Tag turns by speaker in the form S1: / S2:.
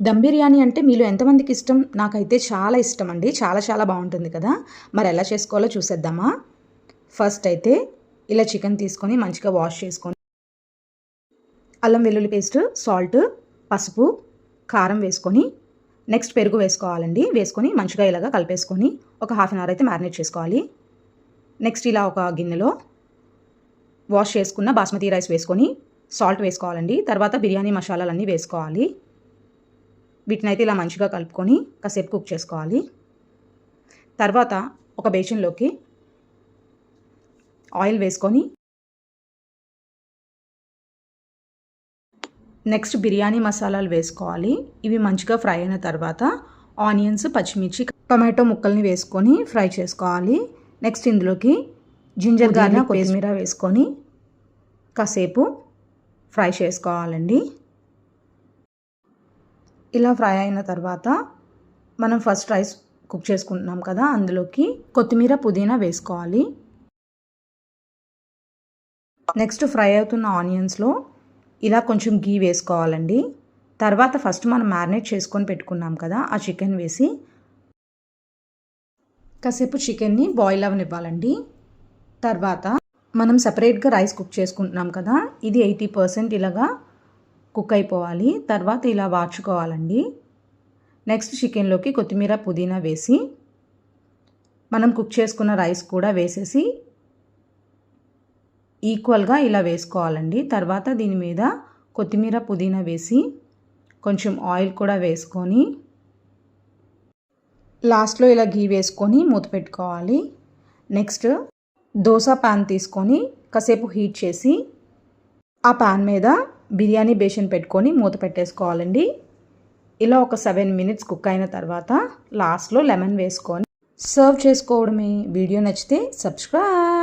S1: దమ్ బిర్యానీ అంటే మీలో ఎంతమందికి ఇష్టం? నాకైతే చాలా ఇష్టం అండి. చాలా బాగుంటుంది కదా! మరి ఎలా చేసుకోవాలో చూసేద్దామా? ఫస్ట్ అయితే ఇలా చికెన్ తీసుకొని మంచిగా వాష్ చేసుకొని అల్లం వెల్లుల్లి పేస్ట్, సాల్ట్, పసుపు, కారం వేసుకొని నెక్స్ట్ పెరుగు వేసుకోవాలండి. వేసుకొని మంచిగా ఇలాగా కలిపేసుకొని ఒక హాఫ్ అన్ అవర్ అయితే మ్యారినేట్ చేసుకోవాలి. నెక్స్ట్ ఇలా ఒక గిన్నెలో వాష్ చేసుకున్న బాస్మతి రైస్ వేసుకొని సాల్ట్ వేసుకోవాలండి. తర్వాత బిర్యానీ మసాలాలన్నీ వేసుకోవాలి. వీటినైతే ఇలా మంచిగా కలుపుకొని కాసేపు కుక్ చేసుకోవాలి. తర్వాత ఒక బేసిన్లోకి ఆయిల్ వేసుకొని నెక్స్ట్ బిర్యానీ మసాలాలు వేసుకోవాలి. ఇవి మంచిగా ఫ్రై అయిన తర్వాత ఆనియన్స్, పచ్చిమిర్చి, టొమాటో ముక్కల్ని వేసుకొని ఫ్రై చేసుకోవాలి. నెక్స్ట్ ఇందులోకి జింజర్ గార్లిక్, కొత్తిమీర వేసుకొని కాసేపు ఫ్రై చేసుకోవాలండి. ఇలా ఫ్రై అయిన తర్వాత మనం ఫస్ట్ రైస్ కుక్ చేసుకుంటున్నాం కదా, అందులోకి కొత్తిమీర, పుదీనా వేసుకోవాలి. నెక్స్ట్ ఫ్రై అవుతున్న ఆనియన్స్లో ఇలా కొంచెం గీ వేసుకోవాలండి. తర్వాత ఫస్ట్ మనం మ్యారినేట్ చేసుకొని పెట్టుకున్నాం కదా, ఆ చికెన్ వేసి కాసేపు చికెన్ని బాయిల్ అవ్వనివ్వాలండి. తర్వాత మనం సపరేట్గా రైస్ కుక్ చేసుకుంటున్నాం కదా, ఇది 80% ఇలాగా కుక్ అయిపోవాలి. తర్వాత ఇలా వార్చుకోవాలండి. నెక్స్ట్ చికెన్లోకి కొత్తిమీర, పుదీనా వేసి మనం కుక్ చేసుకున్న రైస్ కూడా వేసేసి ఈక్వల్గా ఇలా వేసుకోవాలండి. తర్వాత దీని మీద కొత్తిమీర, పుదీనా వేసి కొంచెం ఆయిల్ కూడా వేసుకొని లాస్ట్లో ఇలా గీ వేసుకొని మూత పెట్టుకోవాలి. నెక్స్ట్ దోశ ప్యాన్ తీసుకొని కాసేపు హీట్ చేసి ఆ ప్యాన్ మీద బిర్యానీ బేషన్ పెట్టుకొని మూత పెట్టేసుకోవాలండి. ఇలా ఒక 7 minutes కుక్ అయిన తర్వాత లాస్ట్లో లెమన్ వేసుకొని సర్వ్ చేసుకోవడమే. వీడియో నచ్చితే సబ్స్క్రైబ్.